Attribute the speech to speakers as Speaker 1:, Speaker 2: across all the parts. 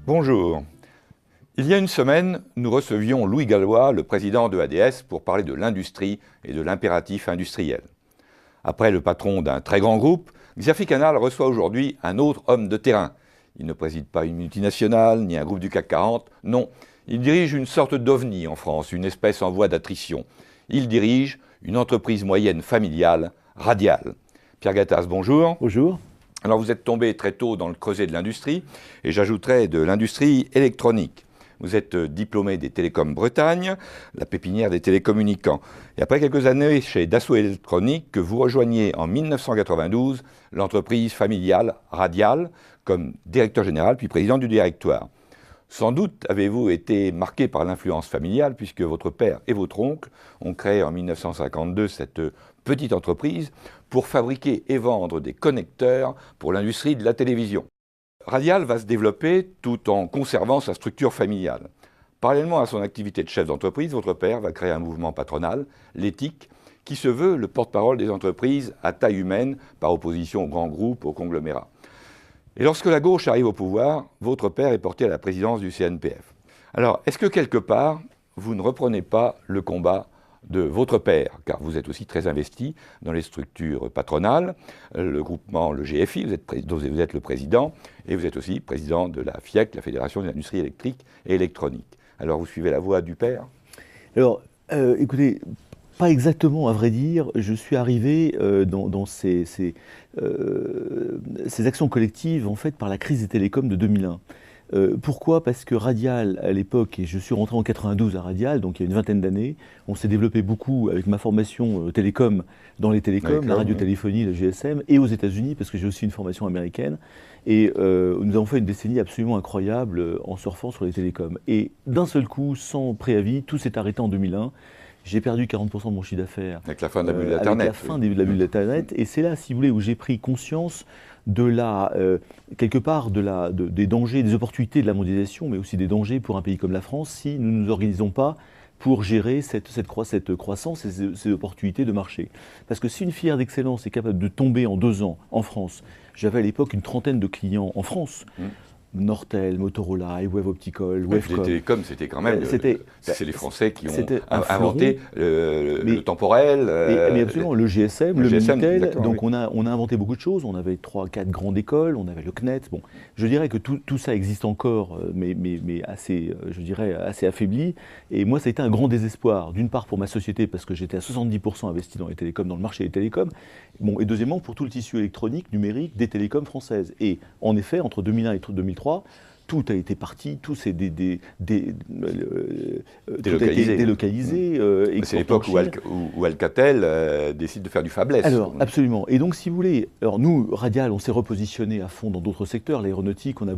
Speaker 1: Bonjour. Il y a une semaine, nous recevions Louis Gallois, le président de ADS, pour parler de l'industrie et de l'impératif industriel. Après le patron d'un très grand groupe, Xavier Canal reçoit aujourd'hui un autre homme de terrain. Il ne préside pas une multinationale, ni un groupe du CAC 40, non. Il dirige une sorte d'ovni en France, une espèce en voie d'attrition. Il dirige une entreprise moyenne familiale, Radial. Pierre Gattaz, bonjour.
Speaker 2: Bonjour.
Speaker 1: Alors vous êtes tombé très tôt dans le creuset de l'industrie, et j'ajouterais de l'industrie électronique. Vous êtes diplômé des Télécoms Bretagne, la pépinière des télécommunicants. Et après quelques années chez Dassault Électronique, que vous rejoignez en 1992 l'entreprise familiale Radial comme directeur général puis président du directoire. Sans doute avez-vous été marqué par l'influence familiale puisque votre père et votre oncle ont créé en 1952 cette petite entreprise pour fabriquer et vendre des connecteurs pour l'industrie de la télévision. Radial va se développer tout en conservant sa structure familiale. Parallèlement à son activité de chef d'entreprise, votre père va créer un mouvement patronal, l'éthique, qui se veut le porte-parole des entreprises à taille humaine par opposition aux grands groupes, aux conglomérats. Et lorsque la gauche arrive au pouvoir, votre père est porté à la présidence du CNPF. Alors, est-ce que quelque part, vous ne reprenez pas le combat de votre père, car vous êtes aussi très investi dans les structures patronales, le groupement, le GFI, vous êtes le président, et vous êtes aussi président de la FIEC, la Fédération des industries électriques et électroniques. Alors vous suivez la voie du père?
Speaker 2: Alors, écoutez, pas exactement à vrai dire, je suis arrivé dans ces actions collectives en fait par la crise des télécoms de 2001. Pourquoi? Parce que Radial, à l'époque, et je suis rentré en 92 à Radial, donc il y a une vingtaine d'années, on s'est développé beaucoup avec ma formation télécom dans les télécoms, la radiotéléphonie, le GSM, et aux États-Unis, parce que j'ai aussi une formation américaine. Et nous avons fait une décennie absolument incroyable en surfant sur les télécoms. Et d'un seul coup, sans préavis, tout s'est arrêté en 2001. J'ai perdu 40% de mon chiffre d'affaires.
Speaker 1: Avec la fin de la bulle d'Internet.
Speaker 2: Avec la fin de la bulle d'Internet. Et c'est là, si vous voulez, où j'ai pris conscience de quelque part des dangers, des opportunités de la mondialisation, mais aussi des dangers pour un pays comme la France si nous ne nous organisons pas pour gérer cette croissance et ces opportunités de marché. Parce que si une filière d'excellence est capable de tomber en 2 ans en France, j'avais à l'époque une trentaine de clients en France, Nortel, Motorola, Wave Optical, Wavecom.
Speaker 1: Les télécoms, c'était quand même... c'est les Français qui ont inventé le temporel.
Speaker 2: Mais absolument, le GSM, le Minitel. Donc on a inventé beaucoup de choses. On avait 3-4 grandes écoles, on avait le CNET. Bon, je dirais que tout ça existe encore, mais assez, je dirais, assez affaibli. Et moi, ça a été un grand désespoir. D'une part pour ma société, parce que j'étais à 70% investi dans les télécoms, dans le marché des télécoms. Bon, et deuxièmement, pour tout le tissu électronique, numérique des télécoms françaises. Et en effet, entre 2001 et 2003, tout a été parti, tout s'est délocalisé.
Speaker 1: C'est l'époque où Alcatel décide de faire du fabless.
Speaker 2: Alors, absolument. Et donc, si vous voulez, nous, Radial, on s'est repositionné à fond dans d'autres secteurs. L'aéronautique, on a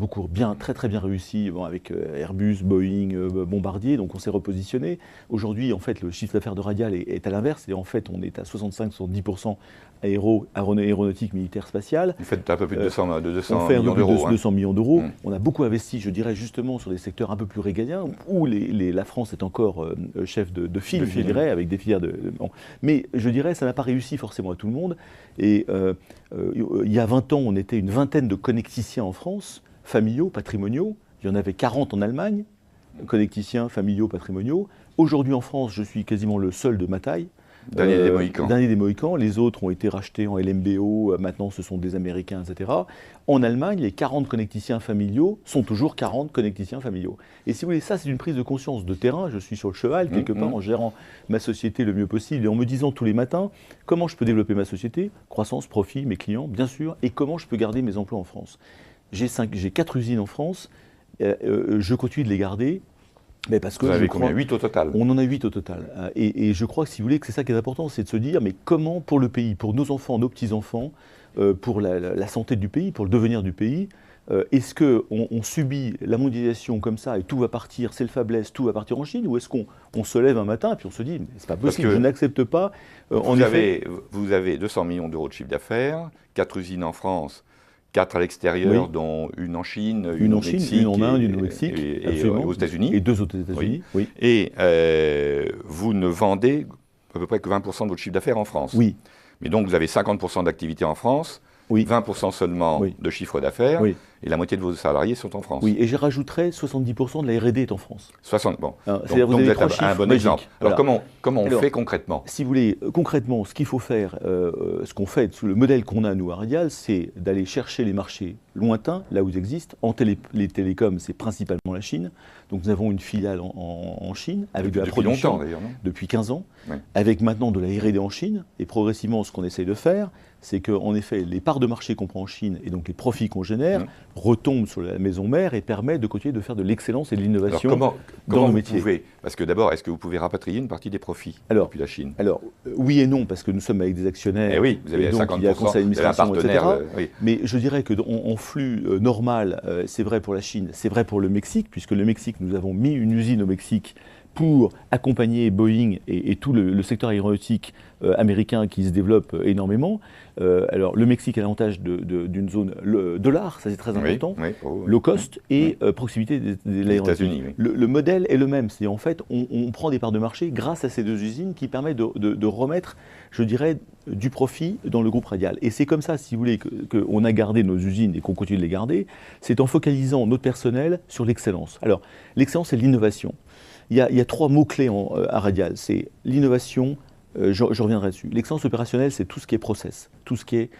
Speaker 2: très bien réussi avec Airbus, Boeing, Bombardier. Donc, on s'est repositionné. Aujourd'hui, en fait, le chiffre d'affaires de Radial est à l'inverse. Et en fait, on est à 65-70% aéronautique, militaire, spatiale.
Speaker 1: Vous faites un peu plus de 200 millions
Speaker 2: d'euros.
Speaker 1: On fait
Speaker 2: 200 millions d'euros. On a beaucoup investi, je dirais, justement, sur des secteurs un peu plus régaliens, où la France est encore chef de file, je dirais, avec des filières de... Bon. Mais je dirais, ça n'a pas réussi forcément à tout le monde. Et il y a 20 ans, on était une vingtaine de connecticiens en France, familiaux, patrimoniaux. Il y en avait 40 en Allemagne, connecticiens, familiaux, patrimoniaux. Aujourd'hui, en France, je suis quasiment le seul de ma taille.
Speaker 1: Dernier des Mohicans.
Speaker 2: Dernier des Mohicans. Les autres ont été rachetés en LMBO, maintenant ce sont des Américains, etc. En Allemagne, les 40 connecticiens familiaux sont toujours 40 connecticiens familiaux. Et si vous voulez, ça c'est une prise de conscience de terrain. Je suis sur le cheval, quelque part, en gérant ma société le mieux possible et en me disant tous les matins comment je peux développer ma société, croissance, profit, mes clients, bien sûr, et comment je peux garder mes emplois en France. J'ai 4 usines en France, je continue de les garder. Mais parce que
Speaker 1: vous avez combien? 8 au total?
Speaker 2: On en a 8 au total. Et je crois que si vous voulez, que c'est ça qui est important, c'est de se dire, mais comment pour le pays, pour nos enfants, nos petits-enfants, pour la santé du pays, pour le devenir du pays, est-ce qu'on subit la mondialisation comme ça et tout va partir, c'est le faiblesse, tout va partir en Chine, ou est-ce qu'on se lève un matin et puis on se dit, mais c'est pas possible, je n'accepte pas.
Speaker 1: Vous avez 200 millions d'euros de chiffre d'affaires, 4 usines en France, 4 à l'extérieur, dont une en Chine, une au Mexique,
Speaker 2: une en Inde, une au Mexique,
Speaker 1: et aux États-Unis.
Speaker 2: Et 2 aux États-Unis. Oui.
Speaker 1: Et vous ne vendez à peu près que 20% de votre chiffre d'affaires en France.
Speaker 2: Oui.
Speaker 1: Mais donc vous avez 50% d'activité en France,
Speaker 2: Oui.
Speaker 1: 20% seulement
Speaker 2: Oui.
Speaker 1: de chiffre d'affaires,
Speaker 2: Oui.
Speaker 1: et la moitié de vos salariés sont en France.
Speaker 2: Oui, et je rajouterais 70% de la R&D est en France.
Speaker 1: 60, bon.
Speaker 2: Alors,
Speaker 1: Donc,
Speaker 2: c'est-à-dire vous
Speaker 1: donc
Speaker 2: avez
Speaker 1: vous êtes
Speaker 2: trois
Speaker 1: un
Speaker 2: chiffres
Speaker 1: bon
Speaker 2: magiques.
Speaker 1: exemple. Alors
Speaker 2: Voilà.
Speaker 1: comment on
Speaker 2: Alors,
Speaker 1: fait concrètement?
Speaker 2: Si vous voulez, concrètement, ce qu'il faut faire, ce qu'on fait, sous le modèle qu'on a, nous, à Radial, c'est d'aller chercher les marchés lointains, là où ils existent. Les télécoms, c'est principalement la Chine. Donc nous avons une filiale en Chine, avec de la
Speaker 1: Depuis
Speaker 2: production
Speaker 1: longtemps d'ailleurs, non?
Speaker 2: depuis 15 ans,
Speaker 1: Oui.
Speaker 2: avec maintenant de la R&D en Chine. Et progressivement, ce qu'on essaye de faire, c'est qu'en effet, les parts de marché qu'on prend en Chine, et donc les profits qu'on génère, retombent sur la maison mère et permettent de continuer de faire de l'excellence et de l'innovation
Speaker 1: Alors
Speaker 2: dans
Speaker 1: comment
Speaker 2: nos
Speaker 1: vous
Speaker 2: métiers.
Speaker 1: pouvez? Parce que d'abord, est-ce que vous pouvez rapatrier une partie des profits depuis la Chine?
Speaker 2: Alors, oui et non, parce que nous sommes avec des actionnaires.
Speaker 1: Eh oui, vous avez
Speaker 2: et donc
Speaker 1: 50%,
Speaker 2: il y a un conseil
Speaker 1: vous avez un
Speaker 2: d'administration, etc.
Speaker 1: partenaire. Oui.
Speaker 2: Mais je dirais qu'en flux normal, c'est vrai pour la Chine, c'est vrai pour le Mexique, puisque le Mexique, nous avons mis une usine au Mexique pour accompagner Boeing et tout le secteur aéronautique américain qui se développe énormément. Alors, le Mexique a l'avantage d'une zone dollar, ça c'est très important, low cost et proximité des l'aéronautique.
Speaker 1: États-Unis. Oui.
Speaker 2: Le modèle est le même, c'est en fait, on prend des parts de marché grâce à ces deux usines qui permettent de remettre, je dirais, du profit dans le groupe Radial. Et c'est comme ça, si vous voulez, qu'on a gardé nos usines et qu'on continue de les garder, c'est en focalisant notre personnel sur l'excellence. Alors, l'excellence, c'est l'innovation. Il y a trois mots-clés à Radial, c'est l'innovation, je reviendrai dessus. L'excellence opérationnelle, c'est tout ce qui est process, tout ce qui est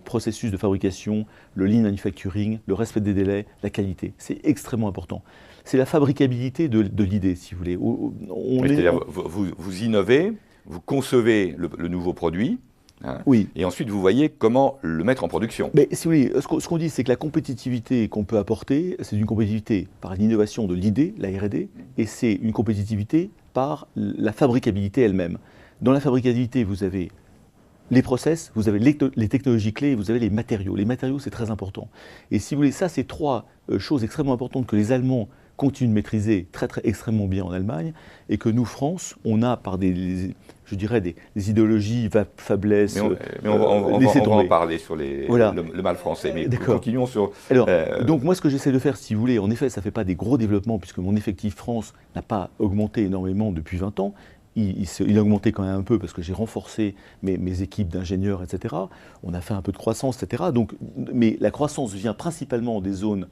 Speaker 2: processus de fabrication, le lean manufacturing, le respect des délais, la qualité. C'est extrêmement important. C'est la fabricabilité de l'idée, si vous voulez.
Speaker 1: C'est-à-dire, vous innovez, vous concevez le nouveau produit, hein,
Speaker 2: oui.
Speaker 1: Et ensuite vous voyez comment le mettre en production.
Speaker 2: Mais si vous voulez, ce qu'on dit, c'est que la compétitivité qu'on peut apporter, c'est une compétitivité par l'innovation de l'idée, la R&D, et c'est une compétitivité par la fabricabilité elle-même. Dans la fabricabilité, vous avez les process, vous avez les technologies clés, et vous avez les matériaux. Les matériaux, c'est très important. Et si vous voulez, ça, c'est trois choses extrêmement importantes que les Allemands continuent de maîtriser extrêmement bien en Allemagne, et que nous, France, on a par des idéologies faiblesse.
Speaker 1: Mais on va en parler sur le mal français, mais continuons sur...
Speaker 2: Alors, donc moi, ce que j'essaie de faire, si vous voulez, en effet, ça ne fait pas des gros développements, puisque mon effectif France n'a pas augmenté énormément depuis 20 ans, il a augmenté quand même un peu parce que j'ai renforcé mes équipes d'ingénieurs, etc. On a fait un peu de croissance, etc. Donc, mais la croissance vient principalement des zones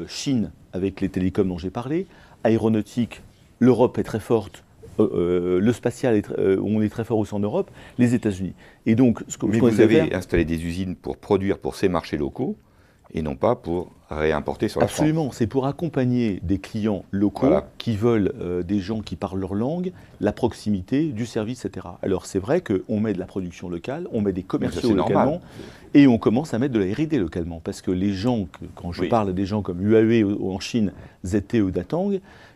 Speaker 2: Chine, avec les télécoms dont j'ai parlé, aéronautique, l'Europe est très forte, le spatial, on est très fort aussi en Europe, les États-Unis. Et donc,
Speaker 1: mais vous avez installé des usines pour produire pour ces marchés locaux et non pas pour réimporter sur la France.
Speaker 2: Absolument, c'est pour accompagner des clients locaux qui veulent des gens qui parlent leur langue, la proximité, du service, etc. Alors c'est vrai qu'on met de la production locale, on met des commerciaux localement, et on commence à mettre de la R&D localement. Parce que les gens, quand je parle des gens comme Huawei en Chine, ZTE ou Datang,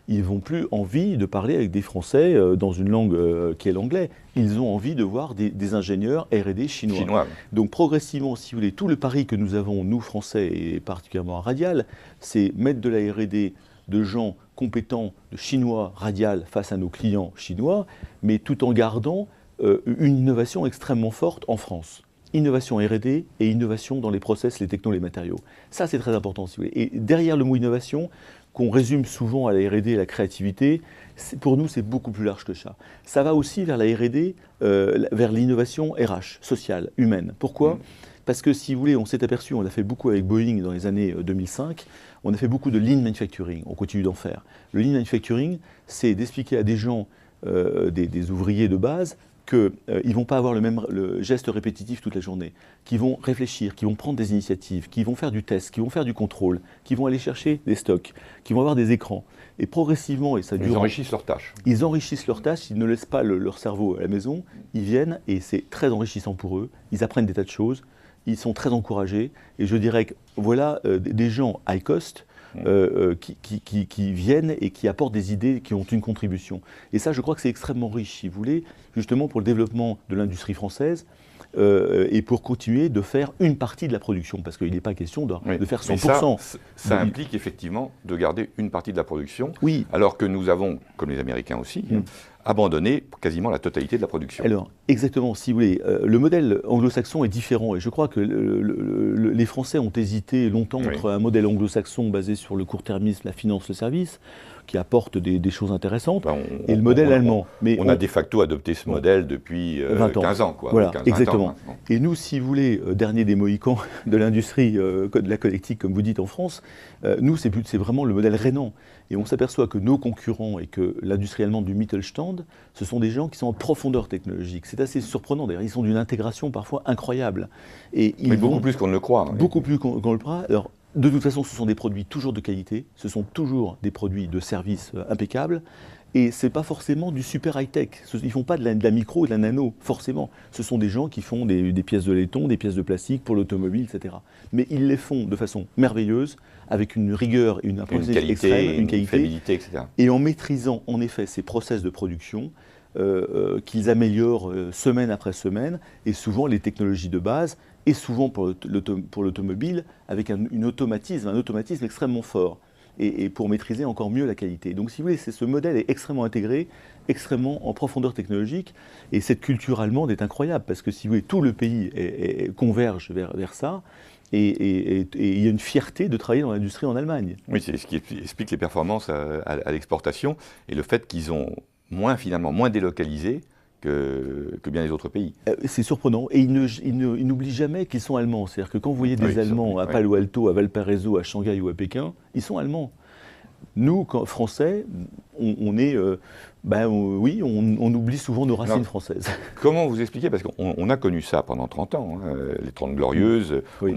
Speaker 2: ils n'ont plus envie de parler avec des Français dans une langue qui est l'anglais. Ils ont envie de voir des ingénieurs R&D chinois. Donc progressivement, si vous voulez, tout le pari que nous avons, nous Français, et particulièrement à Radial, c'est mettre de la R&D de gens compétents, de Chinois Radial face à nos clients chinois, mais tout en gardant une innovation extrêmement forte en France. Innovation R&D et innovation dans les process, les technos, les matériaux. Ça, c'est très important, si vous voulez. Et derrière le mot innovation, qu'on résume souvent à la R&D et la créativité, pour nous, c'est beaucoup plus large que ça. Ça va aussi vers la R&D, vers l'innovation RH, sociale, humaine. Pourquoi ? Parce que si vous voulez, on s'est aperçu, on a fait beaucoup avec Boeing dans les années 2005, on a fait beaucoup de lean manufacturing, on continue d'en faire. Le lean manufacturing, c'est d'expliquer à des gens, des ouvriers de base, qu'ils ne vont pas avoir le geste répétitif toute la journée, qu'ils vont réfléchir, qu'ils vont prendre des initiatives, qu'ils vont faire du test, qu'ils vont faire du contrôle, qu'ils vont aller chercher des stocks, qu'ils vont avoir des écrans. Et progressivement, et ça dure...
Speaker 1: Ils enrichissent leurs tâches.
Speaker 2: Ils enrichissent leurs tâches, ils ne laissent pas leur cerveau à la maison, ils viennent et c'est très enrichissant pour eux, ils apprennent des tas de choses, ils sont très encouragés. Et je dirais que voilà des gens high cost, qui viennent et qui apportent des idées, qui ont une contribution. Et ça, je crois que c'est extrêmement riche, si vous voulez, justement pour le développement de l'industrie française et pour continuer de faire une partie de la production, parce qu'il n'est pas question de faire 100%.
Speaker 1: Mais ça implique effectivement de garder une partie de la production,
Speaker 2: oui.
Speaker 1: Alors que nous avons, comme les Américains aussi, abandonné quasiment la totalité de la production.
Speaker 2: Alors, exactement, si vous voulez, le modèle anglo-saxon est différent et je crois que les Français ont hésité longtemps entre un modèle anglo-saxon basé sur le court-termisme, la finance, le service, qui apporte des choses intéressantes, et le modèle allemand.
Speaker 1: Mais on a de facto adopté ce modèle depuis 20 ans. 15 ans. Quoi,
Speaker 2: voilà,
Speaker 1: 15,
Speaker 2: exactement.
Speaker 1: Ans,
Speaker 2: et nous, si vous voulez, dernier des Mohicans de l'industrie, de la connectique, comme vous dites en France, nous, c'est vraiment le modèle rhénan. Et on s'aperçoit que nos concurrents et que l'industrie allemande du Mittelstand, ce sont des gens qui sont en profondeur technologique. C'est assez surprenant, d'ailleurs. Ils sont d'une intégration parfois incroyable. Et
Speaker 1: mais beaucoup plus qu'on ne le croit.
Speaker 2: Beaucoup plus qu'on le croit. Alors, de toute façon, ce sont des produits toujours de qualité, ce sont toujours des produits de service impeccables, et ce n'est pas forcément du super high-tech. Ils ne font pas de la micro ou de la nano, forcément. Ce sont des gens qui font des pièces de laiton, des pièces de plastique pour l'automobile, etc. Mais ils les font de façon merveilleuse, avec une rigueur et une
Speaker 1: qualité
Speaker 2: extrême, une qualité,
Speaker 1: fiabilité, etc.
Speaker 2: Et en maîtrisant en effet ces process de production, qu'ils améliorent semaine après semaine, et souvent les technologies de base, et souvent pour l'automobile, avec un automatisme extrêmement fort, et pour maîtriser encore mieux la qualité. Donc si vous voulez, ce modèle est extrêmement intégré, extrêmement en profondeur technologique, et cette culture allemande est incroyable, parce que si vous voulez, tout le pays converge vers ça, et il y a une fierté de travailler dans l'industrie en Allemagne.
Speaker 1: Oui, c'est ce qui explique les performances à l'exportation, et le fait qu'ils ont finalement moins délocalisé que bien les autres pays.
Speaker 2: C'est surprenant. Et ils n'oublient jamais qu'ils sont allemands. C'est-à-dire que quand vous voyez des Allemands à Palo Alto, à Valparaiso, à Shanghai ou à Pékin, ils sont allemands. Nous, Français, on est... oui, on oublie souvent nos racines françaises.
Speaker 1: Comment vous expliquez? Parce qu'on a connu ça pendant 30 ans, hein, les 30 Glorieuses. Oui.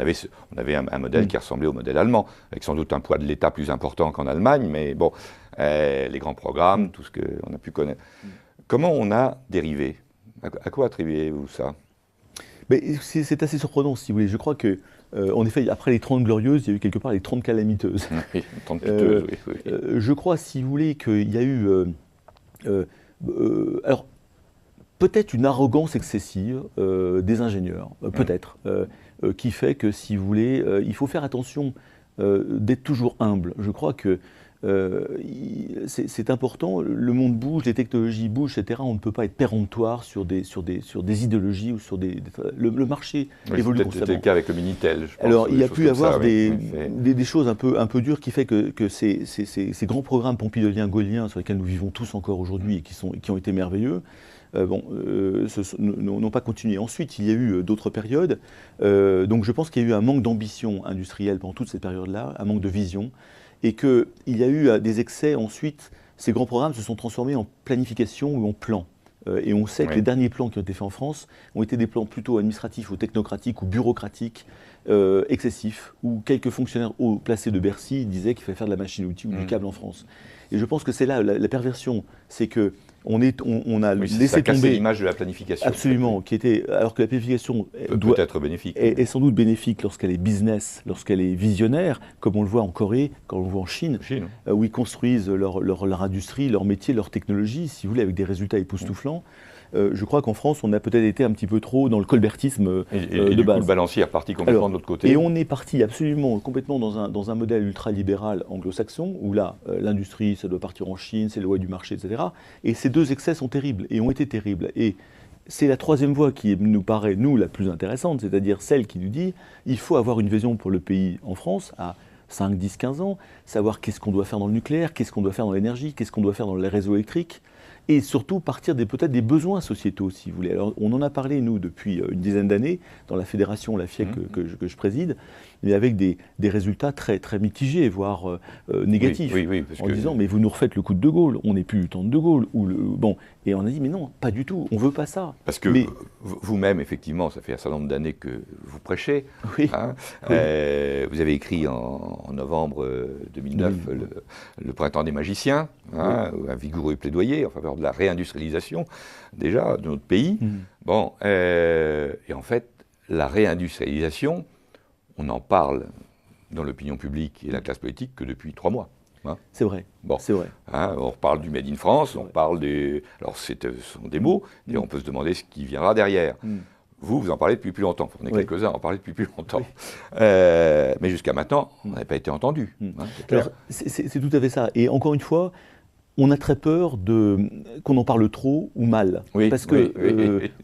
Speaker 1: On avait un modèle qui ressemblait au modèle allemand, avec sans doute un poids de l'État plus important qu'en Allemagne, mais bon, les grands programmes, tout ce qu'on a pu connaître. Comment on a dérivé? À quoi attribuez-vous ça?
Speaker 2: C'est assez surprenant, si vous voulez. Je crois que, en effet, après les 30 glorieuses, il y a eu quelque part les 30 calamiteuses.
Speaker 1: Oui, 30 piteuses, oui.
Speaker 2: Je crois, si vous voulez, qu'il y a eu... alors, peut-être une arrogance excessive des ingénieurs, peut-être, qui fait que, si vous voulez, il faut faire attention d'être toujours humble. Je crois que c'est important, le monde bouge, les technologies bougent, etc. On ne peut pas être péremptoire sur des idéologies ou sur le marché évolue constamment.
Speaker 1: C'était le cas avec le Minitel, je pense.
Speaker 2: Alors, il y a pu y avoir des choses un peu dures qui fait que ces grands programmes pompidoliens, gaulliens, sur lesquels nous vivons tous encore aujourd'hui et qui ont été merveilleux, n'ont pas continué. Ensuite, il y a eu d'autres périodes. Donc, je pense qu'il y a eu un manque d'ambition industrielle pendant toute cette période-là, un manque de vision. Et qu'il y a eu des excès. Ensuite, ces grands programmes se sont transformés en planification ou en plan. Et on sait que les derniers plans qui ont été faits en France ont été des plans plutôt administratifs ou technocratiques ou bureaucratiques, excessifs, où quelques fonctionnaires haut placés de Bercy disaient qu'il fallait faire de la machine-outil ou du câble en France. Et je pense que c'est là la perversion, c'est que on a laissé tomber
Speaker 1: l'image de la planification.
Speaker 2: Absolument, alors que la planification
Speaker 1: peut être bénéfique.
Speaker 2: Est sans doute bénéfique lorsqu'elle est business, lorsqu'elle est visionnaire, comme on le voit en Corée, comme on le voit en Chine, où ils construisent leur industrie, leur métier, leur technologie, si vous voulez, avec des résultats époustouflants. Je crois qu'en France, on a peut-être été un petit peu trop dans le colbertisme de base.
Speaker 1: Le balancier est reparti complètement de l'autre côté.
Speaker 2: Et on est parti complètement dans un modèle ultralibéral anglo-saxon, où là, l'industrie, ça doit partir en Chine, c'est le loi du marché, etc. Et ces deux excès sont terribles, et ont été terribles. Et c'est la troisième voie qui nous paraît, nous, la plus intéressante, c'est-à-dire celle qui nous dit il faut avoir une vision pour le pays en France, à 5, 10, 15 ans, savoir qu'est-ce qu'on doit faire dans le nucléaire, qu'est-ce qu'on doit faire dans l'énergie, qu'est-ce qu'on doit faire dans les réseaux électriques, et surtout partir peut-être des besoins sociétaux, si vous voulez. Alors, on en a parlé, nous, depuis une dizaine d'années, dans la fédération, la FIEC, que je préside, mais avec des résultats très, très mitigés, voire négatifs, en disant, mais vous nous refaites le coup de Gaulle, on n'est plus du temps de Gaulle. Et on a dit, mais non, pas du tout, on ne veut pas ça.
Speaker 1: Parce que vous-même, effectivement, ça fait un certain nombre d'années que vous prêchez.
Speaker 2: Oui.
Speaker 1: Hein, vous avez écrit en novembre 2009 le Printemps des magiciens, un vigoureux plaidoyer en faveur de la réindustrialisation, déjà, de notre pays. Et en fait, la réindustrialisation, on en parle dans l'opinion publique et la classe politique que depuis 3 mois.
Speaker 2: C'est vrai. C'est vrai.
Speaker 1: On reparle du Made in France, on parle des... Alors, ce sont des mots, et on peut se demander ce qui viendra derrière. Vous en parlez depuis plus longtemps. On est quelques-uns à en parler depuis plus longtemps. Mais jusqu'à maintenant, on n'avait pas été entendu.
Speaker 2: C'est tout à fait ça. Et encore une fois, on a très peur qu'on en parle trop ou mal, parce que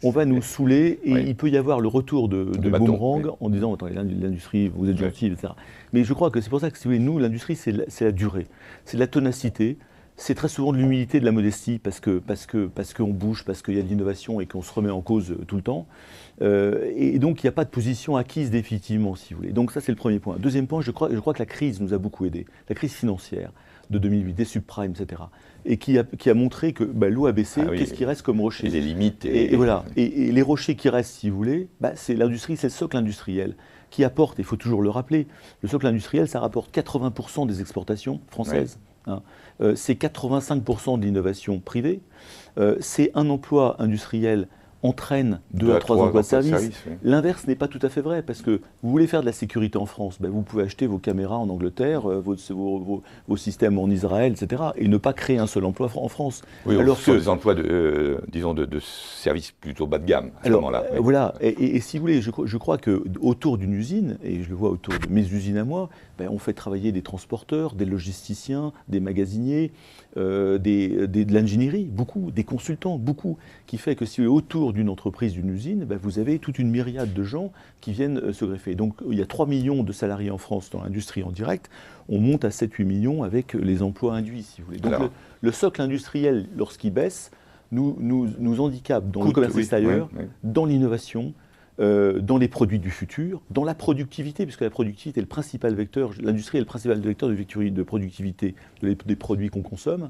Speaker 2: on va nous saouler et il peut y avoir le retour de boomerang en disant attends, l'industrie, vous êtes gentil, etc. Mais je crois que c'est pour ça que si vous voulez, nous, l'industrie, c'est la durée, c'est de la ténacité, c'est très souvent de l'humilité, de la modestie, parce qu'on bouge, parce qu'il y a de l'innovation et qu'on se remet en cause tout le temps. Et donc il n'y a pas de position acquise définitivement, si vous voulez. Donc ça c'est le premier point. Deuxième point, je crois que la crise nous a beaucoup aidé, la crise financière de 2008, des subprimes, etc. Et qui a montré que l'eau a baissé, qu'est-ce qui reste comme rocher?
Speaker 1: Les limites.
Speaker 2: Et voilà. Et les rochers qui restent, si vous voulez, c'est l'industrie, c'est le socle industriel qui apporte, il faut toujours le rappeler, le socle industriel, ça rapporte 80% des exportations françaises. Hein. C'est 85% de l'innovation privée. C'est un emploi industriel entraîne 2 à 3 emplois de service. L'inverse n'est pas tout à fait vrai, parce que vous voulez faire de la sécurité en France, vous pouvez acheter vos caméras en Angleterre, vos systèmes en Israël, etc., et ne pas créer un seul emploi en France.
Speaker 1: Oui, alors que des emplois disons de services plutôt bas de gamme à ce moment-là.
Speaker 2: Voilà, et si vous voulez, je crois qu'autour d'une usine, et je le vois autour de mes usines à moi, on fait travailler des transporteurs, des logisticiens, des magasiniers, de l'ingénierie, beaucoup, des consultants, beaucoup, qui fait que si vous voulez, autour d'une entreprise, d'une usine, vous avez toute une myriade de gens qui viennent se greffer. Donc il y a 3 millions de salariés en France dans l'industrie en direct, on monte à 7-8 millions avec les emplois induits, si vous voulez. Donc le socle industriel, lorsqu'il baisse, nous handicape dans le commerce extérieur, dans l'innovation, dans les produits du futur, dans la productivité, puisque la productivité est le principal vecteur, l'industrie est le principal vecteur de productivité des produits qu'on consomme,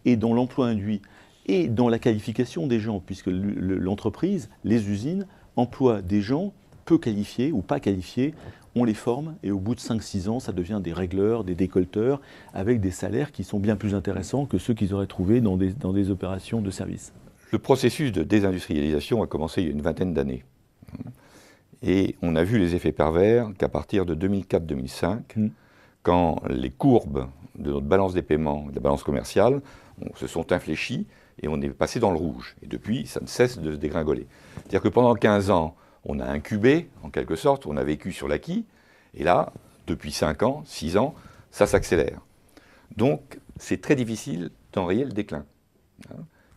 Speaker 2: et dans l'emploi induit, et dans la qualification des gens, puisque l'entreprise, les usines, emploient des gens peu qualifiés ou pas qualifiés, on les forme, et au bout de 5-6 ans, ça devient des régleurs, des décolteurs, avec des salaires qui sont bien plus intéressants que ceux qu'ils auraient trouvés dans des opérations de service.
Speaker 1: Le processus de désindustrialisation a commencé il y a une vingtaine d'années. Et on a vu les effets pervers qu'à partir de 2004-2005, quand les courbes de notre balance des paiements, de la balance commerciale, se sont infléchies et on est passé dans le rouge. Et depuis, ça ne cesse de se dégringoler. C'est-à-dire que pendant 15 ans, on a incubé, en quelque sorte, on a vécu sur l'acquis, et là, depuis 5 ans, 6 ans, ça s'accélère. Donc, c'est très difficile d'enrayer le déclin.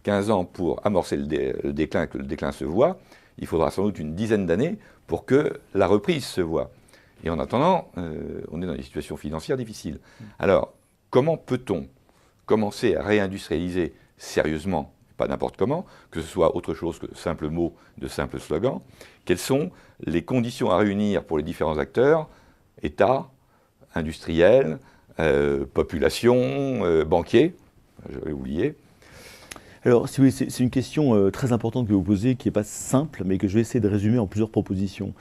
Speaker 1: 15 ans pour amorcer le déclin, que le déclin se voit, il faudra sans doute une dizaine d'années pour que la reprise se voie. Et en attendant, on est dans des situations financières difficiles. Alors, comment peut-on commencer à réindustrialiser sérieusement, pas n'importe comment, que ce soit autre chose que de simples mots, de simples slogans? Quelles sont les conditions à réunir pour les différents acteurs, État, industriels, population, banquiers, j'avais oublié.
Speaker 2: Alors, si vous voulez, c'est une question très importante que vous posez, qui n'est pas simple, mais que je vais essayer de résumer en plusieurs propositions.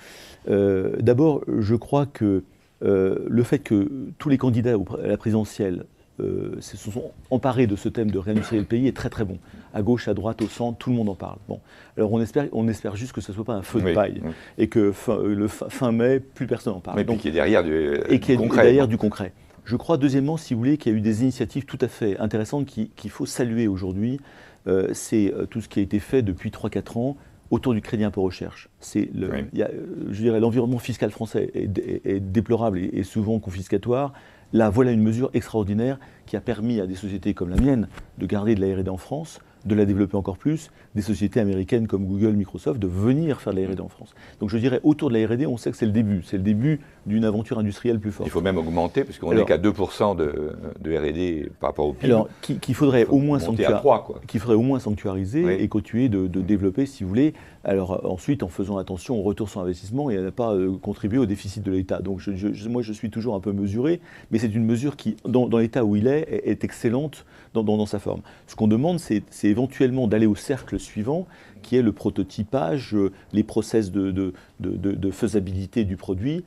Speaker 2: D'abord, je crois que le fait que tous les candidats à la présidentielle se sont emparés de ce thème de réindustrialiser le pays est très très bon. À gauche, à droite, au centre, tout le monde en parle. Bon. Alors on espère juste que ce ne soit pas un feu de paille et que fin mai, plus personne n'en parle.
Speaker 1: Mais puis qu'il y ait derrière du concret.
Speaker 2: Je crois, deuxièmement, si vous voulez, qu'il y a eu des initiatives tout à fait intéressantes qu'il faut saluer aujourd'hui. C'est tout ce qui a été fait depuis 3-4 ans autour du crédit impôt recherche. Je dirais, l'environnement fiscal français est déplorable et souvent confiscatoire. Là, voilà une mesure extraordinaire qui a permis à des sociétés comme la mienne de garder de la R&D en France, de la développer encore plus, des sociétés américaines comme Google, Microsoft, de venir faire de la R&D en France. Donc je dirais, autour de la R&D, on sait que c'est le début d'une aventure industrielle plus forte.
Speaker 1: Il faut même augmenter, parce qu'on n'est qu'à 2% de R&D par rapport au PIB.
Speaker 2: Alors, qu'il faudrait au moins sanctuariser et continuer de développer, si vous voulez. Alors ensuite, en faisant attention au retour sur investissement et à ne pas contribuer au déficit de l'État. Donc moi, je suis toujours un peu mesuré, mais c'est une mesure qui, dans l'état où il est excellente dans sa forme. Ce qu'on demande, c'est éventuellement d'aller au cercle suivant, qui est le prototypage, les process de faisabilité du produit.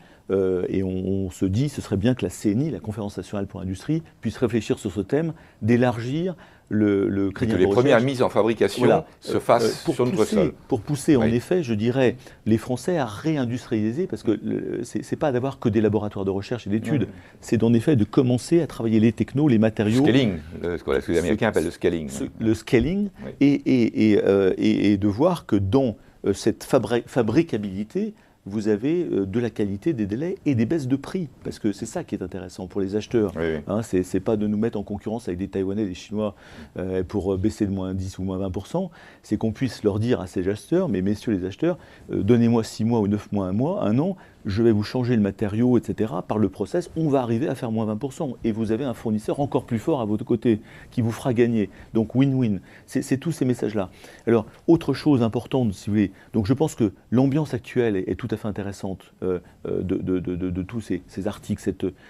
Speaker 2: Et on se dit, ce serait bien que la CNI, la Conférence nationale pour l'industrie, puisse réfléchir sur ce thème, d'élargir le crédit.
Speaker 1: Que les premières mises en fabrication se fassent sur notre sol.
Speaker 2: Pour pousser, en effet, je dirais, les Français à réindustrialiser, parce que c'est pas d'avoir que des laboratoires de recherche et d'études, c'est en effet de commencer à travailler les technos, les matériaux.
Speaker 1: Scaling, ce que les Américains appellent le scaling.
Speaker 2: Le scaling, et de voir que dans cette fabricabilité, vous avez de la qualité, des délais et des baisses de prix. Parce que c'est ça qui est intéressant pour les acheteurs.
Speaker 1: Oui, oui.
Speaker 2: Hein, c'est pas de nous mettre en concurrence avec des Taïwanais, des Chinois pour baisser de moins 10 ou moins 20%. C'est qu'on puisse leur dire à ces acheteurs, mais messieurs les acheteurs, donnez-moi 6 mois ou 9 mois, 1 mois, 1 an, je vais vous changer le matériau, etc. Par le process, on va arriver à faire moins 20%. Et vous avez un fournisseur encore plus fort à votre côté, qui vous fera gagner. Donc win-win. C'est tous ces messages-là. Alors, autre chose importante, si vous voulez, donc je pense que l'ambiance actuelle est tout à fait intéressante de tous ces articles,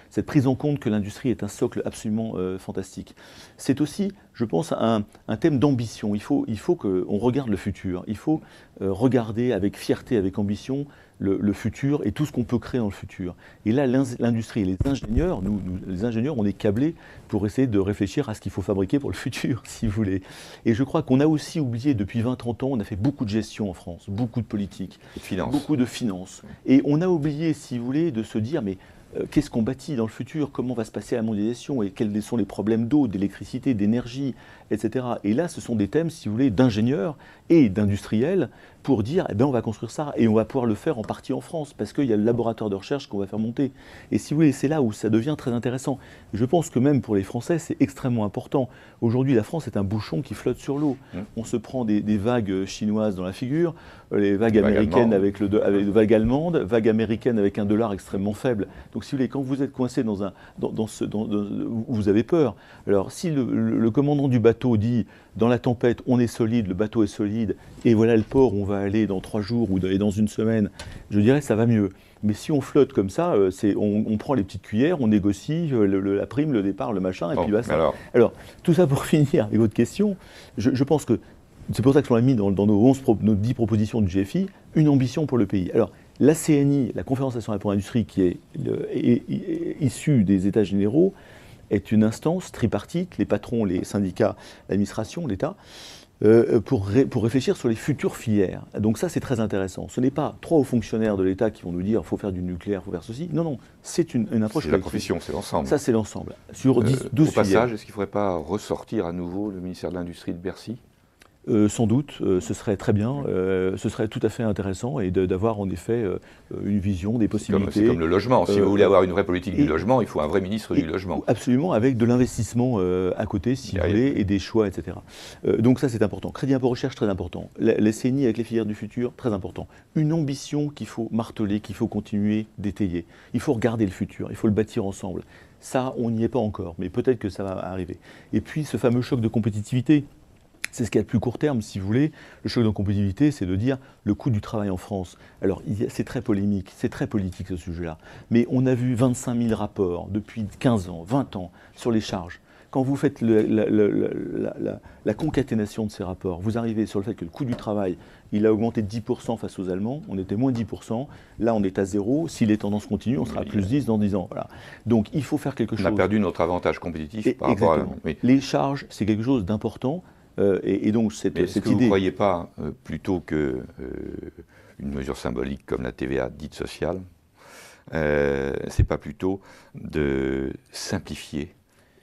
Speaker 2: cette prise en compte que l'industrie est un socle absolument fantastique. C'est aussi, je pense, un thème d'ambition. Il faut qu'on regarde le futur. Il faut regarder avec fierté, avec ambition, le futur et tout ce qu'on peut créer dans le futur. Et là, l'industrie et les ingénieurs, nous, les ingénieurs, on est câblés pour essayer de réfléchir à ce qu'il faut fabriquer pour le futur, si vous voulez. Et je crois qu'on a aussi oublié, depuis 20-30 ans, on a fait beaucoup de gestion en France, beaucoup de politique, beaucoup de finances. Et on a oublié, si vous voulez, de se dire, mais qu'est-ce qu'on bâtit dans le futur? Comment va se passer la mondialisation? Et quels sont les problèmes d'eau, d'électricité, d'énergie, etc. Et là, ce sont des thèmes, si vous voulez, d'ingénieurs et d'industriels pour dire, eh bien, on va construire ça et on va pouvoir le faire en partie en France parce qu'il y a le laboratoire de recherche qu'on va faire monter. Et si vous voulez, c'est là où ça devient très intéressant. Je pense que même pour les Français, c'est extrêmement important. Aujourd'hui, la France est un bouchon qui flotte sur l'eau. On se prend des vagues chinoises dans la figure, les vagues américaines avec les vagues allemandes, vagues américaines avec un dollar extrêmement faible. Donc si vous voulez, quand vous êtes coincé vous avez peur. Alors si le commandant du bateau dit, dans la tempête, on est solide, le bateau est solide, et voilà le port où on va aller dans 3 jours ou dans une semaine, je dirais ça va mieux. Mais si on flotte comme ça, on prend les petites cuillères, on négocie la prime, le départ, le machin, et puis basta. Alors, tout ça pour finir avec votre question, je pense que c'est pour ça que l'on a mis dans nos 10 propositions du GFI, une ambition pour le pays. Alors, la CNI, la Conférence nationale pour l'industrie, qui est issue des États généraux, est une instance tripartite, les patrons, les syndicats, l'administration, l'État, pour réfléchir sur les futures filières. Donc ça, c'est très intéressant. Ce n'est pas 3 hauts fonctionnaires de l'État qui vont nous dire « il faut faire du nucléaire, il faut faire ceci ». Non, non, c'est une approche.
Speaker 1: C'est la profession, c'est l'ensemble.
Speaker 2: Ça, c'est l'ensemble. Sur 12 filières.
Speaker 1: Au passage, est-ce qu'il ne faudrait pas ressortir à nouveau le ministère de l'Industrie de Bercy ?
Speaker 2: Sans doute, ce serait très bien, ce serait tout à fait intéressant et d'avoir en effet une vision des possibilités.
Speaker 1: C'est comme le logement, si vous voulez avoir une vraie politique du logement, il faut un vrai ministre du logement.
Speaker 2: Absolument, avec de l'investissement à côté, si vous voulez, et des choix, etc. Donc ça c'est important. Crédit impôt recherche, très important. Les CNI avec les filières du futur, très important. Une ambition qu'il faut marteler, qu'il faut continuer d'étayer. Il faut regarder le futur, il faut le bâtir ensemble. Ça, on n'y est pas encore, mais peut-être que ça va arriver. Et puis ce fameux choc de compétitivité. C'est ce qu'il y a de plus court terme, si vous voulez. Le choc de compétitivité, c'est de dire le coût du travail en France. Alors, c'est très polémique, c'est très politique ce sujet-là. Mais on a vu 25 000 rapports depuis 15 ans, 20 ans sur les charges. Quand vous faites la concaténation de ces rapports, vous arrivez sur le fait que le coût du travail, il a augmenté de 10% face aux Allemands, on était moins 10%, là on est à 0, si les tendances continuent, on sera à plus 10 dans 10 ans. Voilà. Donc il faut faire quelque chose.
Speaker 1: On a perdu notre avantage compétitif par rapport à...
Speaker 2: Oui. Les charges, c'est quelque chose d'important. Et donc cette
Speaker 1: est-ce que vous
Speaker 2: idée...
Speaker 1: ne croyez pas, plutôt qu'une mesure symbolique comme la TVA dite sociale, c'est pas plutôt de simplifier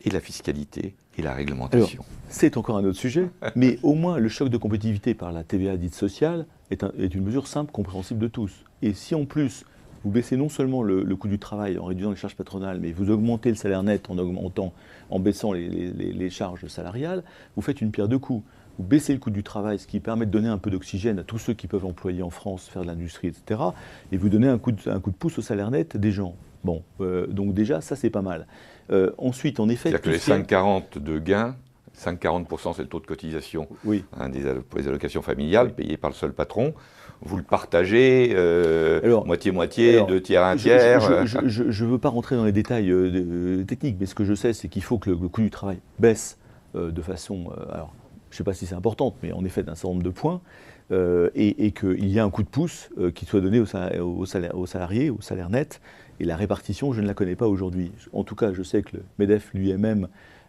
Speaker 1: et la fiscalité et la réglementation?
Speaker 2: Alors, c'est encore un autre sujet, mais au moins le choc de compétitivité par la TVA dite sociale est une mesure simple, compréhensible de tous. Et si en plus vous baissez non seulement le coût du travail en réduisant les charges patronales, mais vous augmentez le salaire net en baissant les charges salariales, vous faites une pierre deux coups. Vous baissez le coût du travail, ce qui permet de donner un peu d'oxygène à tous ceux qui peuvent employer en France, faire de l'industrie, etc. Et vous donnez un coup de pouce au salaire net des gens. Bon, donc déjà, ça c'est pas mal. Ensuite, en effet...
Speaker 1: C'est-à-dire que les 5,40 de gains, 5,40% c'est le taux de cotisation pour les allocations familiales payées par le seul patron. Vous le partagez moitié-moitié, 2 tiers, 1 tiers.
Speaker 2: Je ne veux pas rentrer dans les détails techniques, mais ce que je sais, c'est qu'il faut que le coût du travail baisse de façon, alors je ne sais pas si c'est importante, mais en effet d'un certain nombre de points, et qu'il y a un coup de pouce qui soit donné aux salariés, au salaire net, et la répartition, je ne la connais pas aujourd'hui. En tout cas, je sais que le MEDEF lui-même,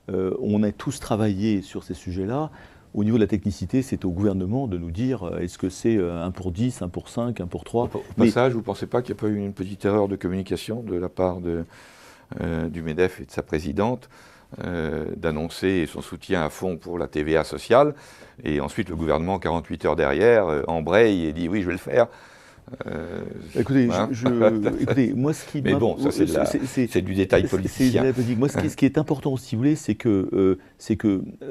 Speaker 2: on a tous travaillé sur ces sujets-là. Au niveau de la technicité, c'est au gouvernement de nous dire est-ce que c'est 1 pour 10, 1 pour 5, 1 pour 3.
Speaker 1: Au passage, vous ne pensez pas qu'il n'y a pas eu une petite erreur de communication de la part du MEDEF et de sa présidente d'annoncer son soutien à fond pour la TVA sociale, et ensuite le gouvernement, 48 heures derrière, embraye et dit oui, je vais le faire.
Speaker 2: Écoutez,
Speaker 1: hein.
Speaker 2: écoutez, moi, ce qui
Speaker 1: Mais bon, ça c'est du détail politicien.
Speaker 2: Moi, ce qui est important, si vous voulez, c'est que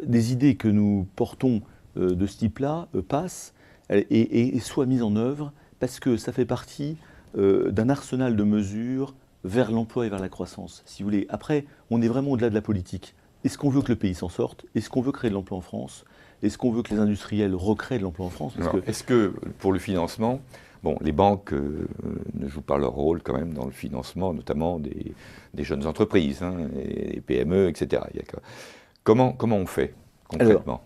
Speaker 2: des idées que nous portons de ce type-là passent et soient mises en œuvre, parce que ça fait partie d'un arsenal de mesures vers l'emploi et vers la croissance. Si vous voulez, après, on est vraiment au-delà de la politique. Est-ce qu'on veut que le pays s'en sorte? Est-ce qu'on veut créer de l'emploi en France? Est-ce qu'on veut que les industriels recréent de l'emploi en France?
Speaker 1: Est-ce que pour le financement, bon, les banques ne jouent pas leur rôle quand même dans le financement, notamment des jeunes entreprises, hein, les PME, etc. Comment on fait concrètement?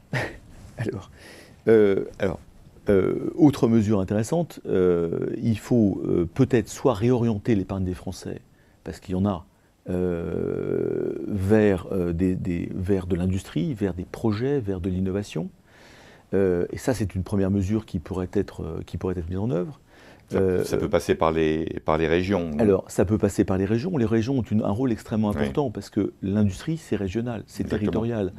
Speaker 2: Autre mesure intéressante, il faut peut-être soit réorienter l'épargne des Français, parce qu'il y en a, vers de l'industrie, vers des projets, vers de l'innovation. Et ça, c'est une première mesure qui pourrait être mise en œuvre.
Speaker 1: Ça peut passer par les régions.
Speaker 2: Alors, ça peut passer par les régions. Les régions ont un rôle extrêmement important, parce que l'industrie, c'est régional, c'est territorial.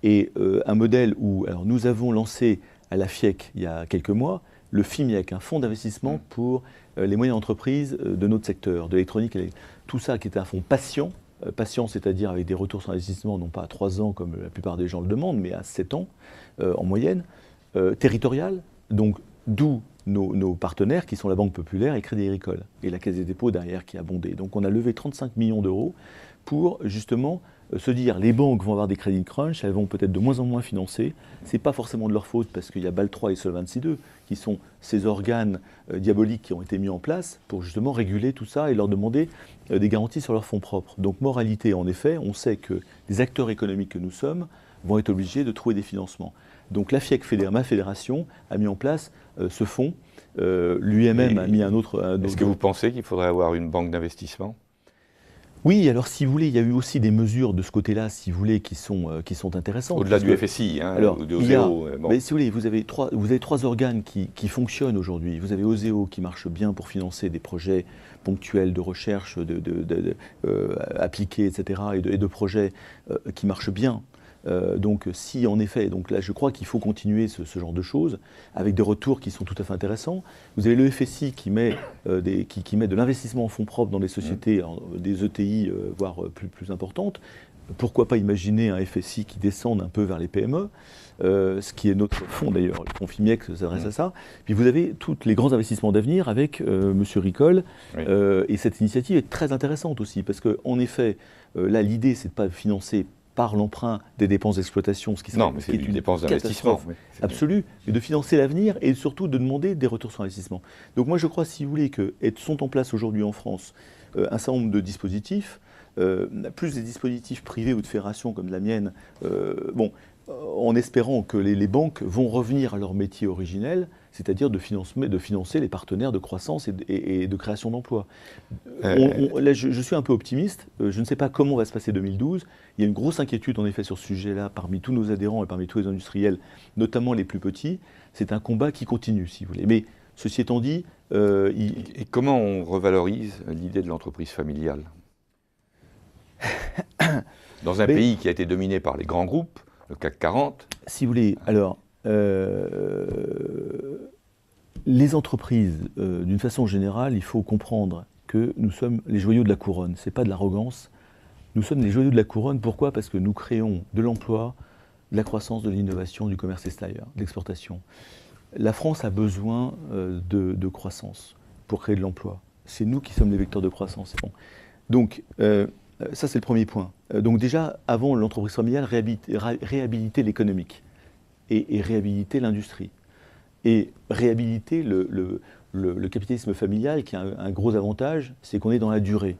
Speaker 2: Et un modèle où, alors nous avons lancé à la FIEC il y a quelques mois, le FIMIEC, un fonds d'investissement pour les moyennes entreprises de notre secteur, de l'électronique. Tout ça qui est un fonds patient, c'est-à-dire avec des retours sur investissement, non pas à 3 ans comme la plupart des gens le demandent, mais à 7 ans en moyenne, territorial, donc d'où nos partenaires qui sont la Banque Populaire et Crédit Agricole, et la Caisse des dépôts derrière qui a bondé. Donc on a levé 35 millions d'euros pour justement se dire les banques vont avoir des crédits crunch, elles vont peut-être de moins en moins financer. Ce n'est pas forcément de leur faute parce qu'il y a BAL 3 et Solvency 2 qui sont ces organes diaboliques qui ont été mis en place pour justement réguler tout ça et leur demander des garanties sur leurs fonds propres. Donc moralité, en effet, on sait que les acteurs économiques que nous sommes vont être obligés de trouver des financements. Donc la FIEC, ma fédération, a mis en place ce fonds. L'UMM a mis un autre...
Speaker 1: Est-ce que vous pensez qu'il faudrait avoir une banque d'investissement ?
Speaker 2: Oui, alors si vous voulez, il y a eu aussi des mesures de ce côté-là, si vous voulez, qui sont intéressantes.
Speaker 1: Au-delà du FSI, hein, ou de OSEO.
Speaker 2: Mais si vous voulez, vous avez trois organes qui fonctionnent aujourd'hui. Vous avez OSEO qui marche bien pour financer des projets ponctuels de recherche, appliqués, etc., et de projets qui marchent bien. Donc si en effet, donc là je crois qu'il faut continuer ce genre de choses avec des retours qui sont tout à fait intéressants. Vous avez le FSI qui met de l'investissement en fonds propres dans des sociétés, des ETI voire plus importantes. Pourquoi pas imaginer un FSI qui descende un peu vers les PME, ce qui est notre fonds d'ailleurs, le fonds FIMIEC s'adresse à ça. Puis vous avez tous les grands investissements d'avenir avec M. Ricol, et cette initiative est très intéressante aussi parce qu'en effet, là l'idée c'est de ne pas financer par l'emprunt des dépenses d'exploitation, ce qui serait une
Speaker 1: dépense d'investissement
Speaker 2: absolue, mais de financer l'avenir et surtout de demander des retours sur investissement. Donc moi je crois, si vous voulez, que sont en place aujourd'hui en France un certain nombre de dispositifs, plus des dispositifs privés ou de fédérations comme la mienne, en espérant que les banques vont revenir à leur métier originel, c'est-à-dire de financer les partenaires de croissance et de création d'emplois. Là, je suis un peu optimiste. Je ne sais pas comment va se passer 2012. Il y a une grosse inquiétude, en effet, sur ce sujet-là, parmi tous nos adhérents et parmi tous les industriels, notamment les plus petits. C'est un combat qui continue, si vous voulez. Mais ceci étant dit...
Speaker 1: Et comment on revalorise l'idée de l'entreprise familiale dans un pays qui a été dominé par les grands groupes, le CAC 40?
Speaker 2: Si vous voulez, alors... les entreprises, d'une façon générale, il faut comprendre que nous sommes les joyaux de la couronne. Ce n'est pas de l'arrogance. Nous sommes les joyaux de la couronne. Pourquoi ? Parce que nous créons de l'emploi, de la croissance, de l'innovation, du commerce extérieur, de l'exportation. La France a besoin de croissance pour créer de l'emploi. C'est nous qui sommes les vecteurs de croissance. Bon. Donc, ça c'est le premier point. Donc déjà, avant l'entreprise familiale, réhabiliter l'économique. Et réhabiliter l'industrie. Et réhabiliter le capitalisme familial qui a un gros avantage, c'est qu'on est dans la durée.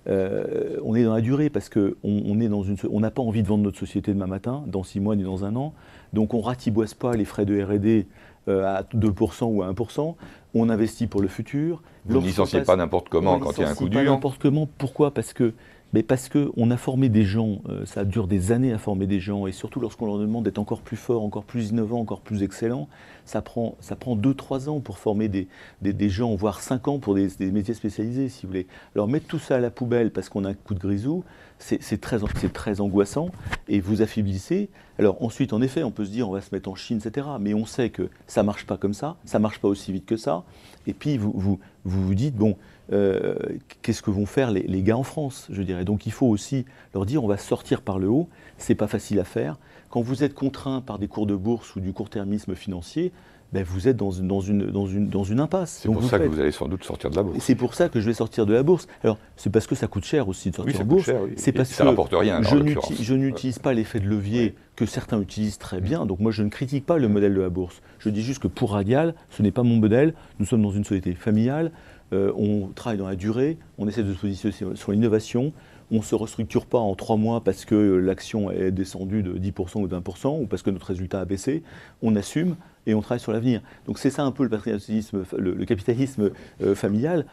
Speaker 2: On est dans la durée parce qu'on n'a pas envie de vendre notre société demain matin, dans 6 mois ni dans 1 an. Donc on ne ratiboise pas les frais de R&D à 2% ou à 1%. On investit pour le futur.
Speaker 1: Vous ne licenciez pas n'importe comment quand il y a un coup dur.
Speaker 2: N'importe comment. Pourquoi ? Parce que Mais parce qu'on a formé des gens, ça dure des années à former des gens, et surtout lorsqu'on leur demande d'être encore plus forts, encore plus innovants, encore plus excellents, ça prend 2-3 ans pour former des gens, voire 5 ans pour des métiers spécialisés, si vous voulez. Alors mettre tout ça à la poubelle parce qu'on a un coup de grisou, c'est très angoissant, et vous affaiblissez. Alors ensuite, en effet, on peut se dire on va se mettre en Chine, etc. Mais on sait que ça ne marche pas comme ça ne marche pas aussi vite que ça. Et puis vous dites, bon, qu'est-ce que vont faire les gars en France, je dirais. Donc il faut aussi leur dire on va sortir par le haut, c'est pas facile à faire. Quand vous êtes contraint par des cours de bourse ou du court-termisme financier, ben vous êtes dans une impasse.
Speaker 1: C'est pour ça que vous allez sans doute sortir de la bourse.
Speaker 2: C'est pour ça que je vais sortir de la bourse. Alors, c'est parce que ça coûte cher aussi de sortir de bourse.
Speaker 1: Cher, oui.
Speaker 2: C'est parce
Speaker 1: ça
Speaker 2: que
Speaker 1: rapporte rien,
Speaker 2: je n'utilise pas l'effet de levier que certains utilisent très bien. Donc moi, je ne critique pas le modèle de la bourse. Je dis juste que pour Radial, ce n'est pas mon modèle. Nous sommes dans une société familiale. On travaille dans la durée. On essaie de se positionner sur l'innovation. On ne se restructure pas en 3 mois parce que l'action est descendue de 10% ou de 20% ou parce que notre résultat a baissé. On assume et on travaille sur l'avenir. Donc c'est ça un peu le capitalisme familial.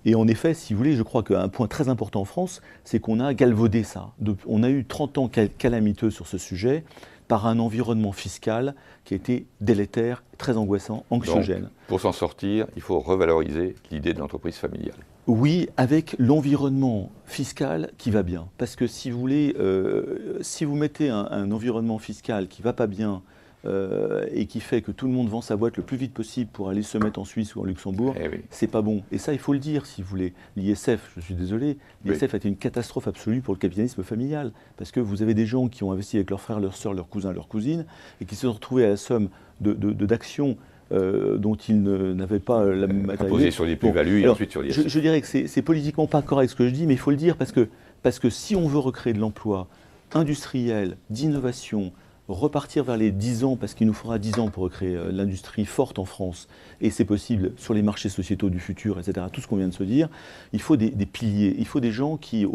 Speaker 2: Et en effet, si vous voulez, je crois qu'un point très important en France, c'est qu'on a galvaudé ça. On a eu 30 ans calamiteux sur ce sujet par un environnement fiscal qui a été délétère, très angoissant, anxiogène.
Speaker 1: Donc, pour s'en sortir, il faut revaloriser l'idée de l'entreprise familiale.
Speaker 2: Oui, avec l'environnement fiscal qui va bien. Parce que si vous voulez, si vous mettez un environnement fiscal qui ne va pas bien et qui fait que tout le monde vend sa boîte le plus vite possible pour aller se mettre en Suisse ou en Luxembourg, c'est pas bon. Et ça, il faut le dire, si vous voulez. L'ISF, je suis désolé, l'ISF a été une catastrophe absolue pour le capitalisme familial. Parce que vous avez des gens qui ont investi avec leurs frères, leurs sœurs, leurs cousins, leurs cousines, et qui se sont retrouvés à la somme d'actions dont ils n'avaient pas la matérialité.
Speaker 1: Imposé sur les plus-values et ensuite sur l'ISF.
Speaker 2: Je dirais que c'est politiquement pas correct ce que je dis, mais il faut le dire parce que si on veut recréer de l'emploi industriel, d'innovation, repartir vers les 10 ans, parce qu'il nous faudra 10 ans pour recréer l'industrie forte en France, et c'est possible sur les marchés sociétaux du futur, etc., tout ce qu'on vient de se dire, il faut des piliers, il faut des gens qui,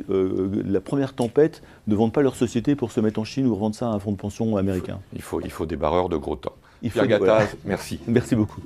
Speaker 2: la première tempête, ne vendent pas leur société pour se mettre en Chine ou revendre ça à un fonds de pension américain.
Speaker 1: Il faut des barreurs de gros temps. Pierre Gattaz, merci.
Speaker 2: Merci beaucoup.